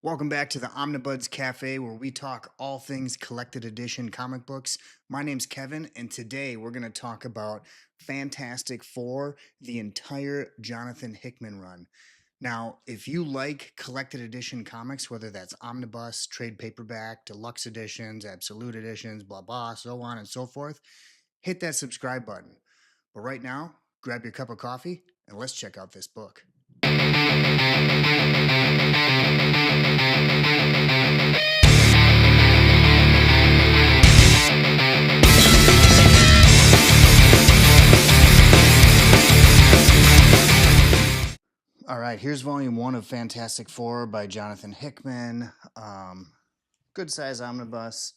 Welcome back to the Omnibuds Cafe, where we talk all things collected edition comic books. My name's Kevin, and today we're going to talk about Fantastic Four, the entire Jonathan Hickman run. Now, if you like collected edition comics, whether that's omnibus, trade paperback, deluxe editions, absolute editions, blah, blah, so on and so forth, hit that subscribe button. But right now, grab your cup of coffee and let's check out this book. All right, here's volume 1 of Fantastic Four by Jonathan Hickman. Good size omnibus.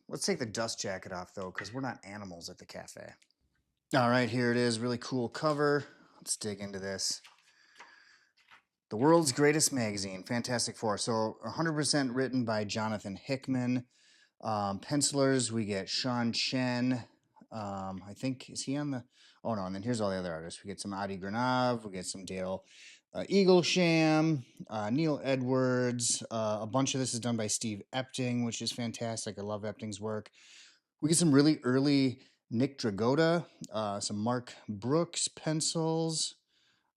Let's take the dust jacket off, though, because we're not animals at the cafe. All right, here it is. Really cool cover. Let's dig into this. The world's greatest magazine, Fantastic Four. So 100% written by Jonathan Hickman. Pencilers, we get Sean Chen. I think, is he on the... Oh, no, and then here's all the other artists. We get some Adi Granov. We get some Dale Eaglesham, Neil Edwards. A bunch of this is done by Steve Epting, which is fantastic. I love Epting's work. We get some really early Nick Dragotta, some Mark Brooks pencils,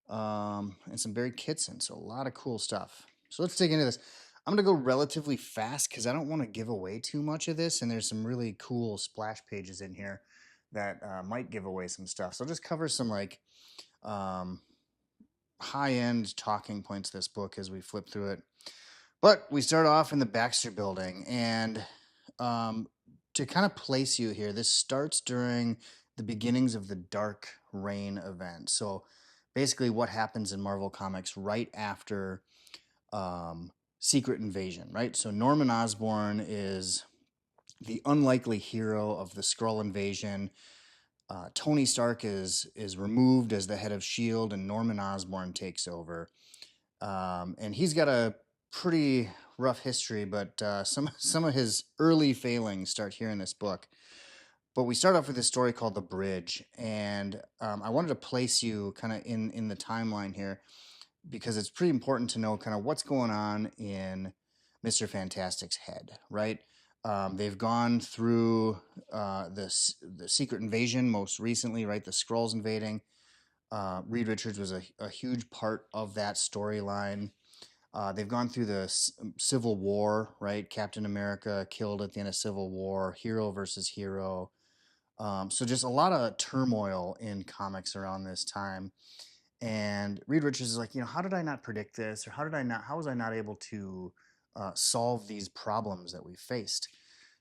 and some Barry Kitson. So a lot of cool stuff. So let's dig into this. I'm going to go relatively fast because I don't want to give away too much of this, and there's some really cool splash pages in here that might give away some stuff. So I'll just cover some like high-end talking points of this book as we flip through it. But we start off in the Baxter Building, and to kind of place you here, this starts during the beginnings of the Dark Reign event. So basically what happens in Marvel Comics right after Secret Invasion, right? So Norman Osborn is the unlikely hero of the Skrull invasion. Tony Stark is removed as the head of S.H.I.E.L.D., and Norman Osborn takes over. And he's got a pretty rough history, but some of his early failings start here in this book. But we start off with this story called The Bridge, and I wanted to place you kind of in the timeline here because it's pretty important to know kind of what's going on in Mr. Fantastic's head, right? They've gone through the Secret Invasion most recently, right? The Skrulls invading. Reed Richards was a huge part of that storyline. They've gone through the Civil War, right? Captain America killed at the end of Civil War, hero versus hero. So just a lot of turmoil in comics around this time. And Reed Richards is like, how did I not predict this? Or how was I not able to solve these problems that we faced?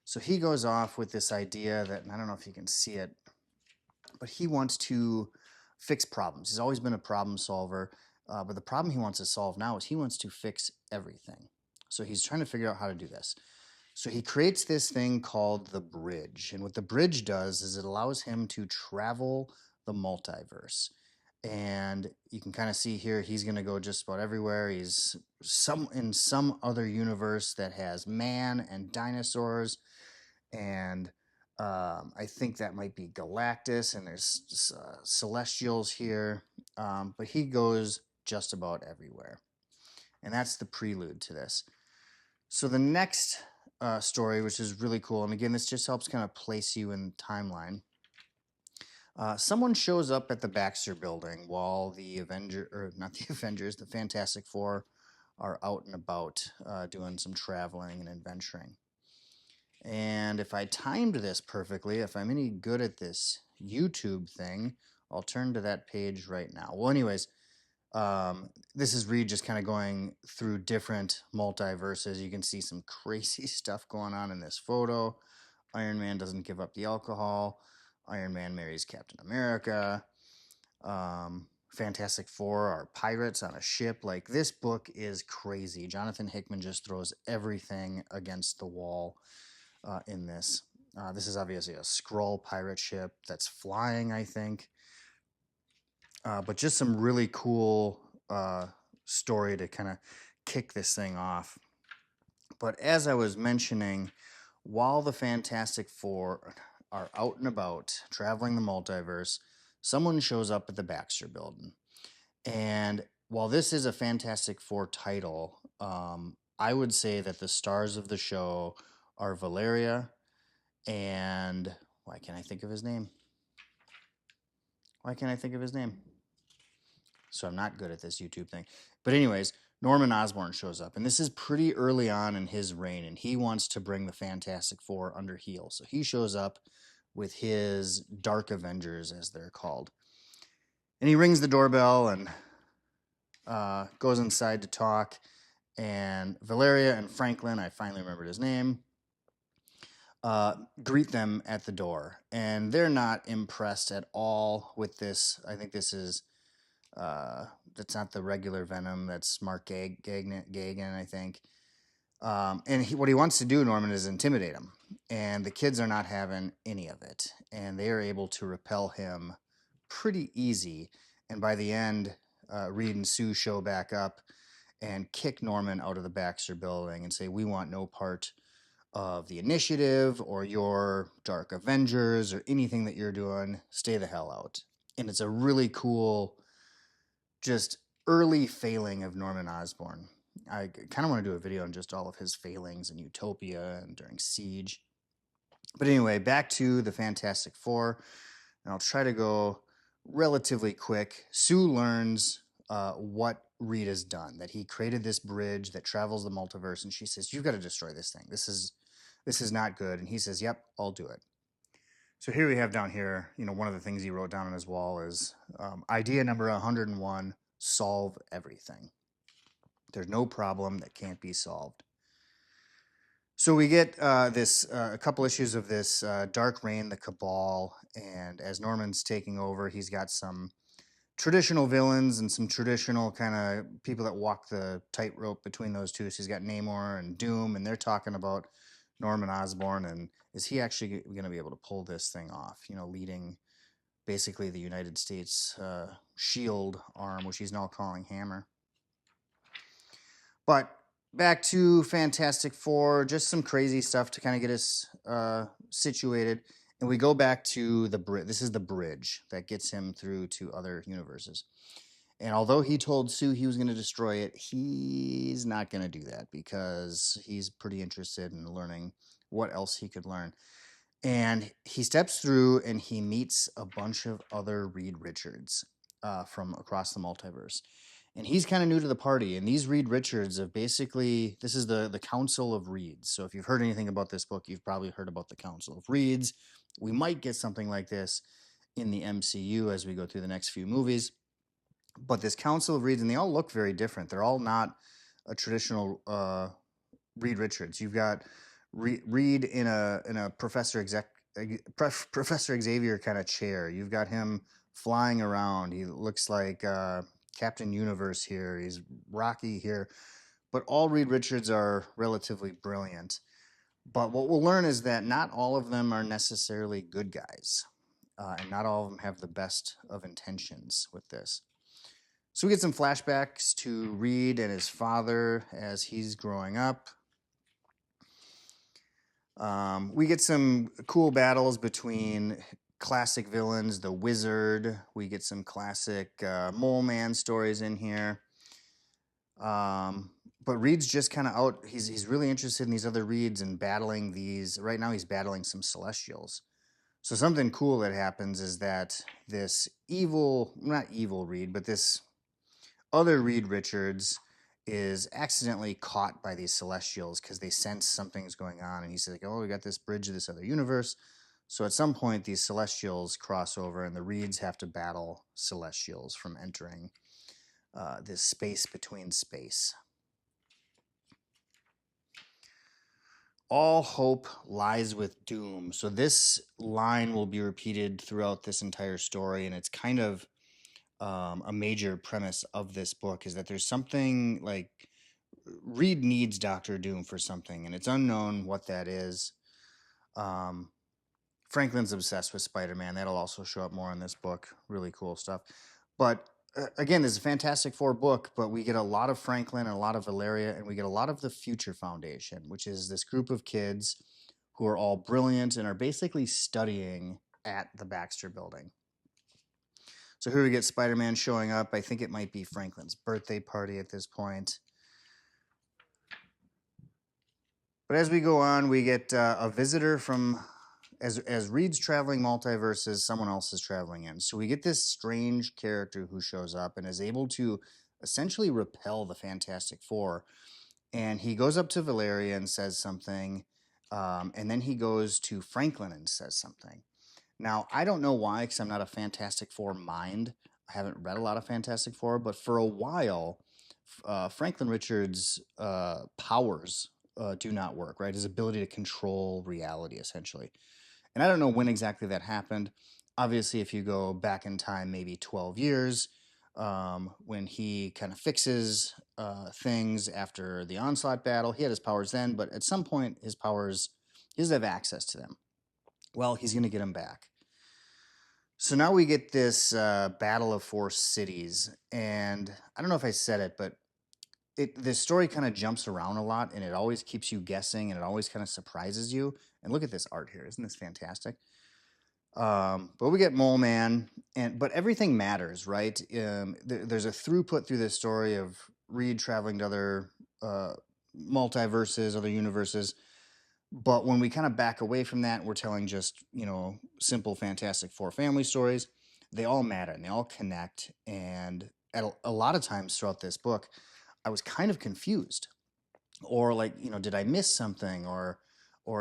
So he goes off with this idea that, and I don't know if you can see it, but he wants to fix problems. He's always been a problem solver. But the problem he wants to solve now is he wants to fix everything. So he's trying to figure out how to do this. So he creates this thing called the Bridge. And what the Bridge does is it allows him to travel the multiverse. And you can kind of see here, he's going to go just about everywhere. He's in some other universe that has man and dinosaurs. And I think that might be Galactus. And there's Celestials here. But he goes just about everywhere. And that's the prelude to this. So the next story, which is really cool, and again, this just helps kind of place you in the timeline. Someone shows up at the Baxter Building while the the Fantastic Four are out and about doing some traveling and adventuring. And if I timed this perfectly, if I'm any good at this YouTube thing, I'll turn to that page right now. Well, anyways, this is Reed just kind of going through different multiverses. You can see some crazy stuff going on in this photo. Iron Man doesn't give up the alcohol. Iron Man marries Captain America. Fantastic Four are pirates on a ship. Like, this book is crazy. Jonathan Hickman just throws everything against the wall in this. This is obviously a Skrull pirate ship that's flying, I think. But just some really cool story to kind of kick this thing off. But as I was mentioning, while the Fantastic Four are out and about traveling the multiverse, someone shows up at the Baxter Building. And while this is a Fantastic Four title, I would say that the stars of the show are Valeria and why can't I think of his name? Why can't I think of his name? So I'm not good at this YouTube thing. But anyways, Norman Osborn shows up, and this is pretty early on in his reign, and he wants to bring the Fantastic Four under heel. So he shows up with his Dark Avengers, as they're called. And he rings the doorbell and goes inside to talk. And Valeria and Franklin, I finally remembered his name, greet them at the door. And they're not impressed at all with this. I think this is, that's not the regular Venom. That's Mark Gagan, I think. And what he wants to do, Norman, is intimidate him. And the kids are not having any of it. And they are able to repel him pretty easy. And by the end, Reed and Sue show back up and kick Norman out of the Baxter building and say, we want no part of the initiative or your Dark Avengers or anything that you're doing. Stay the hell out. And it's a really cool, just early failing of Norman Osborn. I kind of want to do a video on just all of his failings in Utopia and during Siege. But anyway, back to the Fantastic Four. And I'll try to go relatively quick. Sue learns what Reed has done, that he created this bridge that travels the multiverse, and she says, you've got to destroy this thing. This is not good. And he says, yep, I'll do it. So here we have down here, one of the things he wrote down on his wall is idea number 101, solve everything. There's no problem that can't be solved. So we get a couple issues of this Dark Reign, the Cabal, and as Norman's taking over, he's got some traditional villains and some traditional kind of people that walk the tightrope between those two. So he's got Namor and Doom, and they're talking about Norman Osborn, and is he actually going to be able to pull this thing off, leading basically the United States shield arm, which he's now calling Hammer. But back to Fantastic Four, just some crazy stuff to kind of get us situated. And we go back to the bridge. This is the bridge that gets him through to other universes. And although he told Sue he was going to destroy it, he's not going to do that because he's pretty interested in learning what else he could learn. And he steps through and he meets a bunch of other Reed Richards from across the multiverse. And he's kind of new to the party. And these Reed Richards have basically, this is the Council of Reeds. So if you've heard anything about this book, you've probably heard about the Council of Reeds. We might get something like this in the MCU as we go through the next few movies. But this Council of Reeds, and they all look very different. They're all not a traditional Reed Richards. You've got Reed in a Professor Xavier kind of chair. You've got him flying around. He looks like Captain Universe here. He's Rocky here. But all Reed Richards are relatively brilliant. But what we'll learn is that not all of them are necessarily good guys. And not all of them have the best of intentions with this. So we get some flashbacks to Reed and his father as he's growing up. We get some cool battles between classic villains, the Wizard. We get some classic Mole Man stories in here. But Reed's just kind of out. He's really interested in these other Reeds and battling these. Right now he's battling some Celestials. So something cool that happens is that this not evil Reed, but this other Reed Richards is accidentally caught by these Celestials because they sense something's going on. And he's like, oh, we got this bridge to this other universe. So at some point, these Celestials cross over and the Reeds have to battle Celestials from entering this space between space. All hope lies with Doom. So this line will be repeated throughout this entire story, and it's kind of a major premise of this book is that there's something like Reed needs Doctor Doom for something, and it's unknown what that is. Franklin's obsessed with Spider-Man. That'll also show up more in this book. Really cool stuff. But again, this is a Fantastic Four book, but we get a lot of Franklin and a lot of Valeria, and we get a lot of the Future Foundation, which is this group of kids who are all brilliant and are basically studying at the Baxter building. So So here we get Spider-Man showing up. I think it might be Franklin's birthday party at this point. But as we go on, we get a visitor from, as Reed's traveling multiverses, someone else is traveling in. So we get this strange character who shows up and is able to essentially repel the Fantastic Four. And he goes up to Valeria and says something, and then he goes to Franklin and says something. Now, I don't know why, because I'm not a Fantastic Four mind. I haven't read a lot of Fantastic Four, but for a while, Franklin Richards' powers do not work, right? His ability to control reality, essentially. And I don't know when exactly that happened. Obviously, if you go back in time, maybe 12 years, when he kind of fixes things after the Onslaught battle, he had his powers then, but at some point, his powers, he doesn't have access to them. Well, he's going to get them back. So now we get this battle of four cities, and I don't know if I said it, but this story kind of jumps around a lot, and it always keeps you guessing, and it always kind of surprises you. And look at this art here; isn't this fantastic? But we get Mole Man, but everything matters, right? There's a throughput through this story of Reed traveling to other multiverses, other universes. But when we kind of back away from that, we're telling just, simple Fantastic Four family stories. They all matter and they all connect. And at a lot of times throughout this book, I was kind of confused. Or like, did I miss something? Or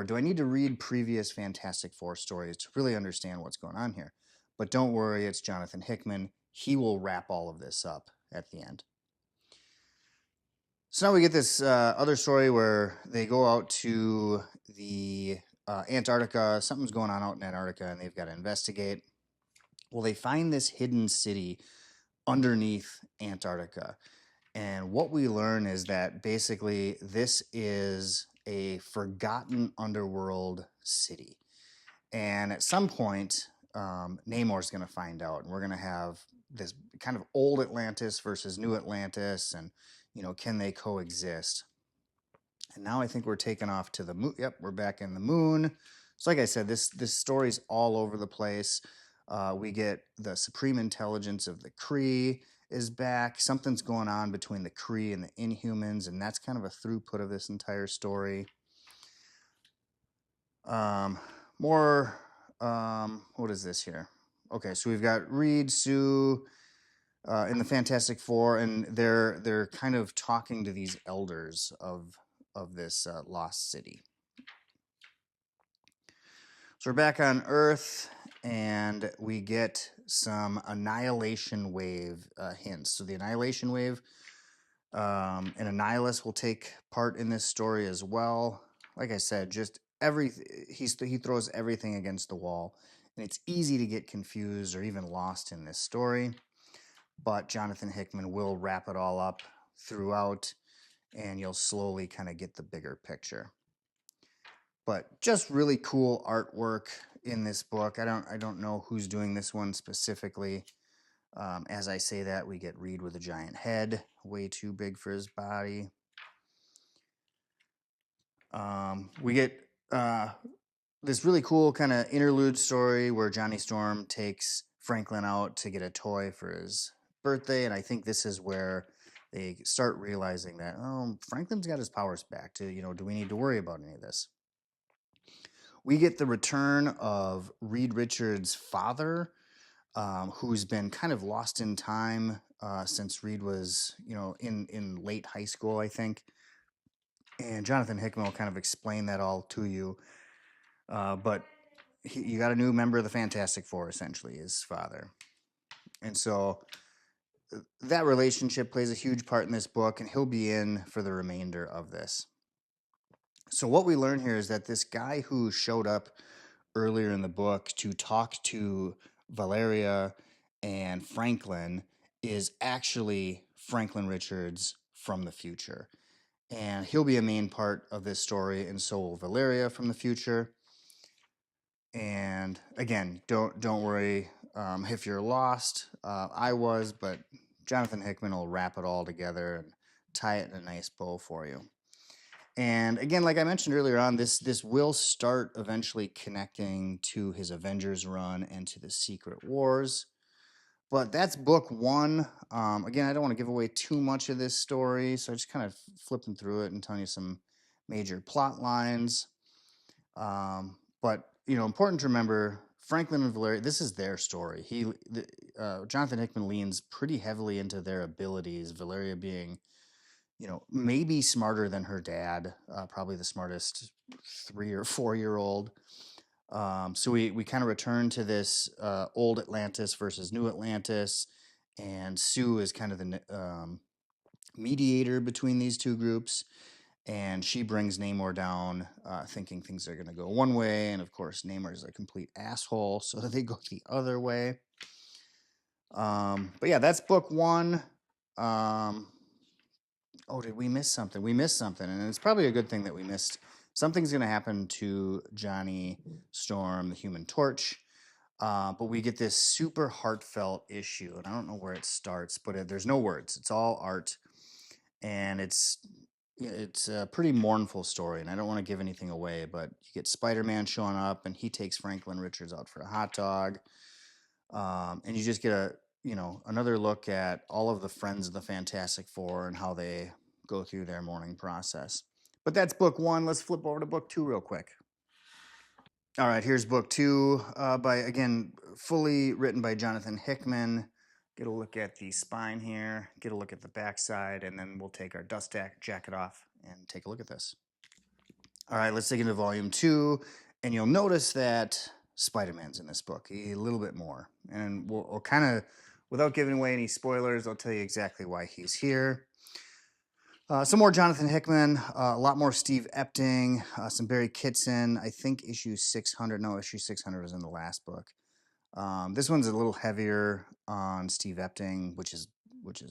do I need to read previous Fantastic Four stories to really understand what's going on here? But don't worry, it's Jonathan Hickman. He will wrap all of this up at the end. So now we get this other story where they go out to the Antarctica. Something's going on out in Antarctica, and they've got to investigate. Well, they find this hidden city underneath Antarctica. And what we learn is that basically this is a forgotten underworld city. And at some point, Namor's going to find out, and we're going to have this kind of old Atlantis versus new Atlantis, and can they coexist? And now I think we're taking off to the moon. Yep, we're back in the moon. So like I said, this story's all over the place. We get the supreme intelligence of the Kree is back. Something's going on between the Kree and the Inhumans, and that's kind of a throughput of this entire story. What is this here? Okay, so we've got Reed, Sue, in the Fantastic Four, and they're kind of talking to these elders of this lost city. So we're back on Earth, and we get some Annihilation Wave hints. So the Annihilation Wave, and Annihilus will take part in this story as well. Like I said, just he throws everything against the wall, and it's easy to get confused or even lost in this story. But Jonathan Hickman will wrap it all up throughout, and you'll slowly kind of get the bigger picture. But just really cool artwork in this book. I don't know who's doing this one specifically. As I say that, we get Reed with a giant head, way too big for his body. We get this really cool kind of interlude story where Johnny Storm takes Franklin out to get a toy for his birthday, and I think this is where they start realizing that, Franklin's got his powers back. Do we need to worry about any of this? We get the return of Reed Richards' father, who's been kind of lost in time since Reed was, in late high school, I think. And Jonathan Hickman will kind of explain that all to you. But you got a new member of the Fantastic Four, essentially, his father. And so that relationship plays a huge part in this book, and he'll be in for the remainder of this. So what we learn here is that this guy who showed up earlier in the book to talk to Valeria and Franklin is actually Franklin Richards from the future. And he'll be a main part of this story, and so will Valeria from the future. And again, don't worry if you're lost. I was, but Jonathan Hickman will wrap it all together and tie it in a nice bow for you. And again, like I mentioned earlier on, this will start eventually connecting to his Avengers run and to the Secret Wars. But that's book one. Again, I don't want to give away too much of this story, so I just kind of flipping through it and telling you some major plot lines. But important to remember, Franklin and Valeria, this is their story. Jonathan Hickman leans pretty heavily into their abilities. Valeria being, maybe smarter than her dad, probably the smartest 3 or 4 year old. So we kind of return to this old Atlantis versus new Atlantis, and Sue is kind of the mediator between these two groups, and she brings Namor down, thinking things are going to go one way, and of course Namor is a complete asshole, so they go the other way. But yeah, that's book one. Oh, did we miss something? We missed something, and it's probably a good thing that we missed. Something's going to happen to Johnny Storm, the Human Torch. But we get this super heartfelt issue, and I don't know where it starts, but there's no words. It's all art, and it's a pretty mournful story, and I don't want to give anything away, but you get Spider-Man showing up, and he takes Franklin Richards out for a hot dog, and you just get another look at all of the friends of the Fantastic Four and how they go through their mourning process. But that's book one. Let's flip over to book two real quick. All right, here's book two, again, fully written by Jonathan Hickman. Get a look at the spine here, get a look at the backside, and then we'll take our dust jacket off and take a look at this. All right, let's dig into volume two, and you'll notice that Spider-Man's in this book a little bit more. And we'll kind of, without giving away any spoilers, I'll tell you exactly why he's here. Some more Jonathan Hickman, a lot more Steve Epting, some Barry Kitson. I think issue 600. No, issue 600 was in the last book. This one's a little heavier on Steve Epting, which is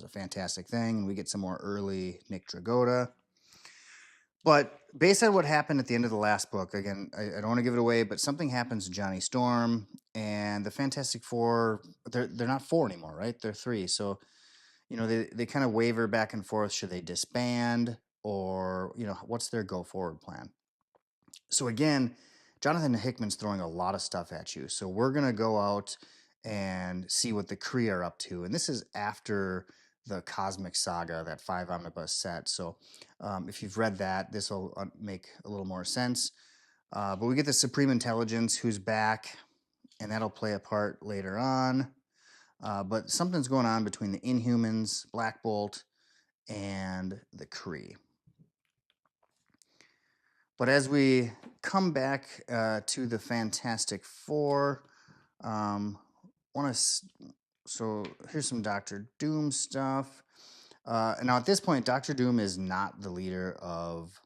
a fantastic thing. We get some more early Nick Dragotta. But based on what happened at the end of the last book, again, I don't want to give it away, but something happens to Johnny Storm, and the Fantastic Four, they're not four anymore, right? They're three. So they kind of waver back and forth. Should they disband, or what's their go forward plan? So again, Jonathan Hickman's throwing a lot of stuff at you. So we're gonna go out and see what the Kree are up to, and this is after the Cosmic Saga, that 5 omnibus set. So if you've read that, this will make a little more sense. But we get the Supreme Intelligence who's back, and that'll play a part later on. But something's going on between the Inhumans, Black Bolt, and the Kree. But as we come back to the Fantastic Four, so here's some Doctor Doom stuff. And now at this point, Doctor Doom is not the leader of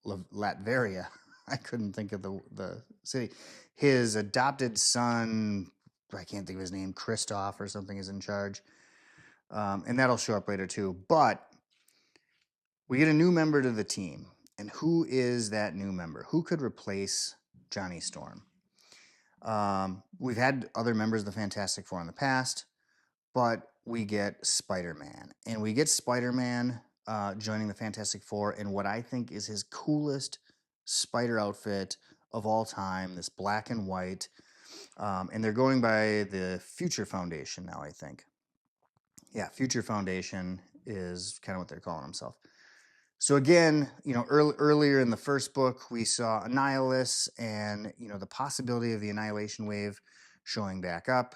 Latveria. I couldn't think of the city. His adopted son, I can't think of his name, Christoph or something, is in charge. And that'll show up later too. But we get a new member to the team. And who is that new member? Who could replace Johnny Storm? We've had other members of the Fantastic Four in the past, but we get Spider-Man. And we get Spider-Man joining the Fantastic Four in what I think is his coolest spider outfit of all time, this black and white. And they're going by the Future Foundation now, I think. Yeah, Future Foundation is kind of what they're calling themselves. So again, earlier in the first book, we saw Annihilus and, the possibility of the Annihilation Wave showing back up.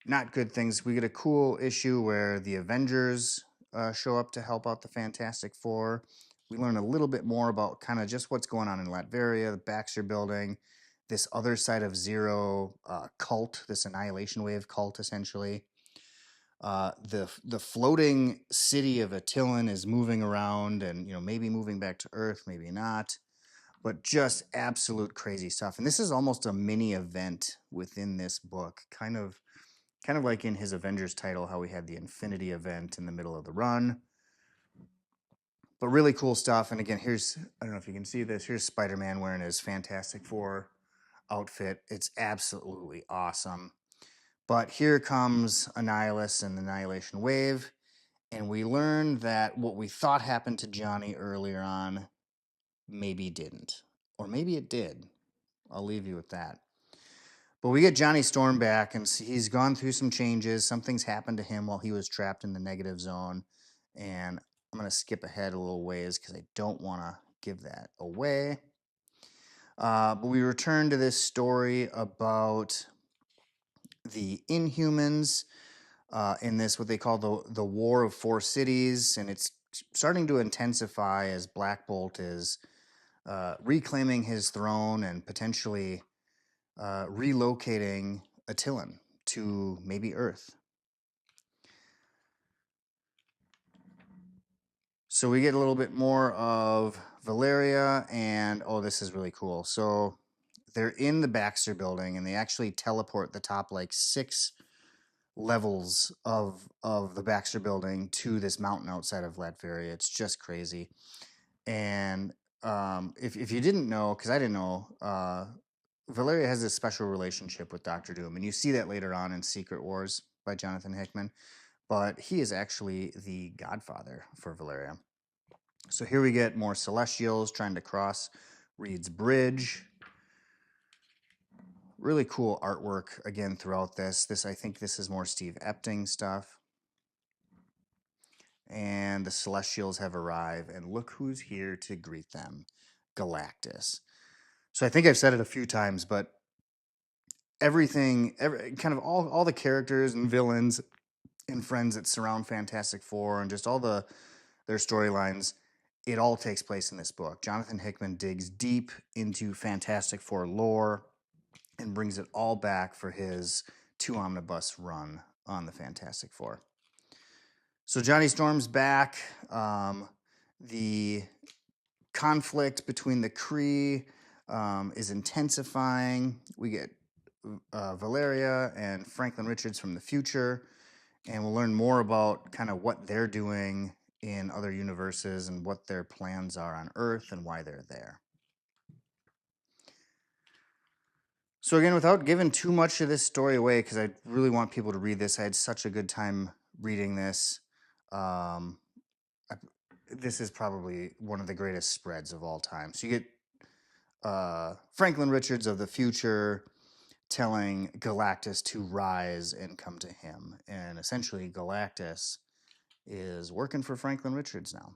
Not good things. We get a cool issue where the Avengers show up to help out the Fantastic Four. We learn a little bit more about kind of just what's going on in Latveria, the Baxter Building, this other side of Zero cult, this Annihilation Wave cult, essentially. The floating city of Attilan is moving around, and maybe moving back to Earth, maybe not, but just absolute crazy stuff. And this is almost a mini event within this book, kind of like in his Avengers title, how we had the Infinity event in the middle of the run. But really cool stuff. And again, I don't know if you can see this, here's Spider-Man wearing his Fantastic Four outfit. It's absolutely awesome. But here comes Annihilus and the Annihilation Wave, and we learn that what we thought happened to Johnny earlier on maybe didn't. Or maybe it did. I'll leave you with that. But we get Johnny Storm back, and he's gone through some changes. Something's happened to him while he was trapped in the negative zone. And I'm going to skip ahead a little ways because I don't want to give that away. But we return to this story about the Inhumans in this, what they call the War of Four Cities. And it's starting to intensify as Black Bolt is reclaiming his throne and potentially relocating Attilan to maybe Earth. So we get a little bit more of Valeria, and oh, this is really cool. So they're in the Baxter building, and they actually teleport the top like 6 levels of the Baxter building to this mountain outside of Latveria. It's just crazy. And if you didn't know, because I didn't know, Valeria has this special relationship with Doctor Doom, and you see that later on in Secret Wars by Jonathan Hickman. But he is actually the godfather for Valeria. So here we get more Celestials trying to cross Reed's Bridge. Really cool artwork again throughout this. I think this is more Steve Epting stuff. And the Celestials have arrived, and look who's here to greet them, Galactus. So I think I've said it a few times, but everything, kind of all the characters and villains and friends that surround Fantastic Four and just all their storylines, it all takes place in this book. Jonathan Hickman digs deep into Fantastic Four lore and brings it all back for his 2 omnibus run on the Fantastic Four. So Johnny Storm's back. The conflict between the Kree is intensifying. We get Valeria and Franklin Richards from the future, and we'll learn more about kind of what they're doing in other universes and what their plans are on Earth and why they're there. So again, without giving too much of this story away, because I really want people to read this, I had such a good time reading this. This is probably one of the greatest spreads of all time. So you get Franklin Richards of the future telling Galactus to rise and come to him. And essentially, Galactus is working for Franklin Richards now.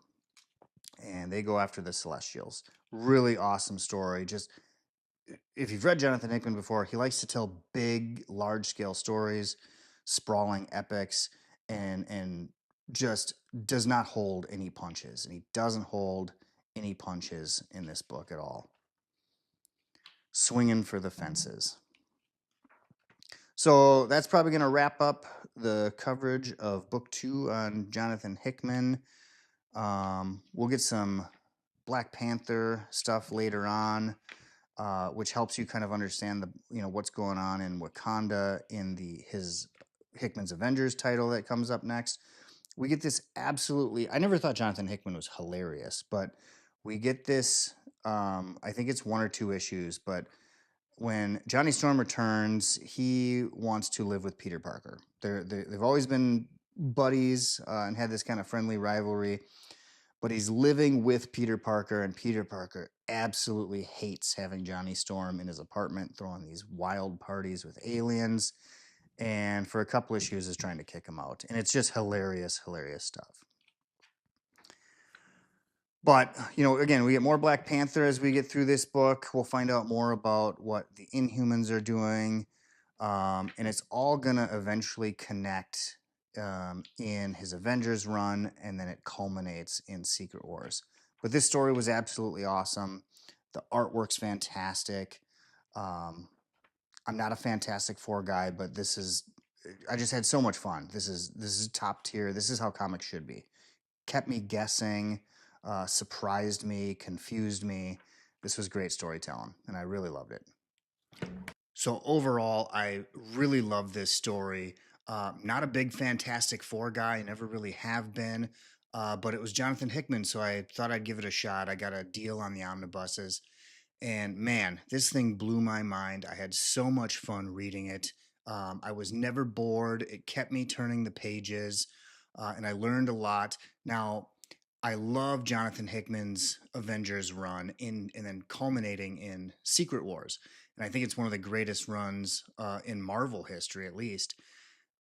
And they go after the Celestials. Really awesome story. Just, if you've read Jonathan Hickman before, he likes to tell big, large-scale stories, sprawling epics, and just does not hold any punches. And he doesn't hold any punches in this book at all. Swinging for the fences. So that's probably going to wrap up the coverage of Book 2 on Jonathan Hickman. We'll get some Black Panther stuff later on, which helps you kind of understand what's going on in Wakanda in his Hickman's Avengers title that comes up next. We get this absolutely. I never thought Jonathan Hickman was hilarious, but we get this. I think it's 1 or 2 issues, but when Johnny Storm returns, he wants to live with Peter Parker. They've always been buddies and had this kind of friendly rivalry, but he's living with Peter Parker, and Peter Parker absolutely hates having Johnny Storm in his apartment, throwing these wild parties with aliens, and for a couple issues is trying to kick him out. And it's just hilarious, hilarious stuff. But, again, we get more Black Panther as we get through this book. We'll find out more about what the Inhumans are doing. And it's all going to eventually connect in his Avengers run, and then it culminates in Secret Wars. But this story was absolutely awesome. The artwork's fantastic. I'm not a Fantastic Four guy, but I just had so much fun. This is top tier. This is how comics should be. Kept me guessing. Surprised me, confused me. This was great storytelling, and I really loved it. So overall, I really love this story. Not a big Fantastic Four guy, never really have been, but it was Jonathan Hickman, so I thought I'd give it a shot. I got a deal on the omnibuses, and man, this thing blew my mind. I had so much fun reading it. I was never bored. It kept me turning the pages, and I learned a lot. Now, I love Jonathan Hickman's Avengers run and then culminating in Secret Wars. and I think it's one of the greatest runs in Marvel history, at least.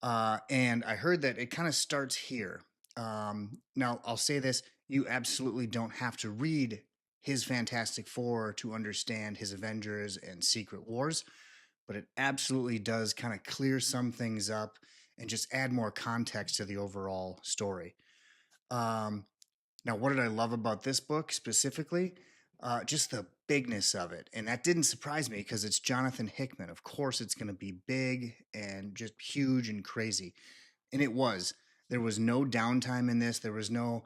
And I heard that it kind of starts here. Now, I'll say this: you absolutely don't have to read his Fantastic Four to understand his Avengers and Secret Wars, but it absolutely does kind of clear some things up and just add more context to the overall story. Um, Now, what did I love about this book specifically? Just the bigness of it. And that didn't surprise me because it's Jonathan Hickman. Of course, it's going to be big and just huge and crazy. And it was. There was no downtime in this. There was no,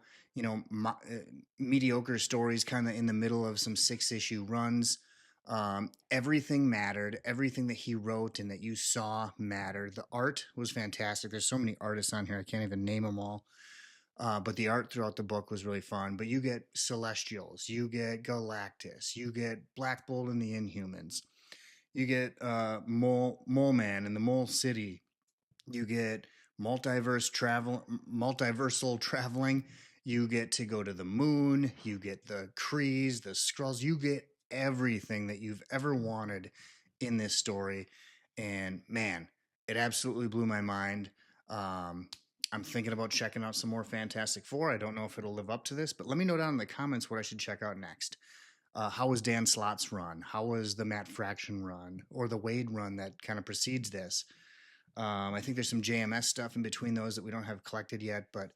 mediocre stories kind of in the middle of some 6-issue runs. Everything mattered. Everything that he wrote and that you saw mattered. The art was fantastic. There's so many artists on here. I can't even name them all. But the art throughout the book was really fun. But you get Celestials, you get Galactus, you get Black Bolt and the Inhumans, you get Mole Man and the Mole City, you get multiversal traveling, you get to go to the moon, you get the Krees, the Skrulls, you get everything that you've ever wanted in this story. And man, it absolutely blew my mind. I'm thinking about checking out some more Fantastic Four. I don't know if it'll live up to this, but let me know down in the comments what I should check out next. How was Dan Slott's run? How was the Matt Fraction run or the Wade run that kind of precedes this? I think there's some JMS stuff in between those that we don't have collected yet, but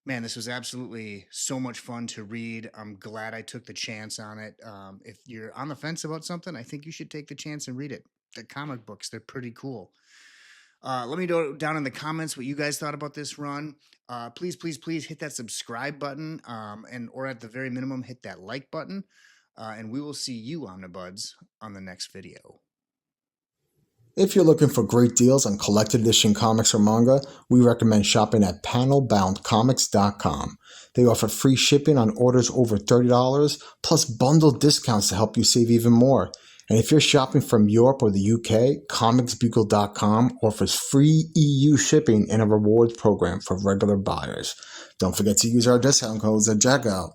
man, this was absolutely so much fun to read. I'm glad I took the chance on it. If you're on the fence about something, I think you should take the chance and read it. The comic books, they're pretty cool. Let me know down in the comments what you guys thought about this run. Please, please, please hit that subscribe button, or at the very minimum, hit that like button. And we will see you, Omnibuds, on the next video. If you're looking for great deals on collected edition comics or manga, we recommend shopping at panelboundcomics.com. They offer free shipping on orders over $30, plus bundle discounts to help you save even more. And if you're shopping from Europe or the UK, comicsbugle.com offers free EU shipping and a rewards program for regular buyers. Don't forget to use our discount codes at checkout.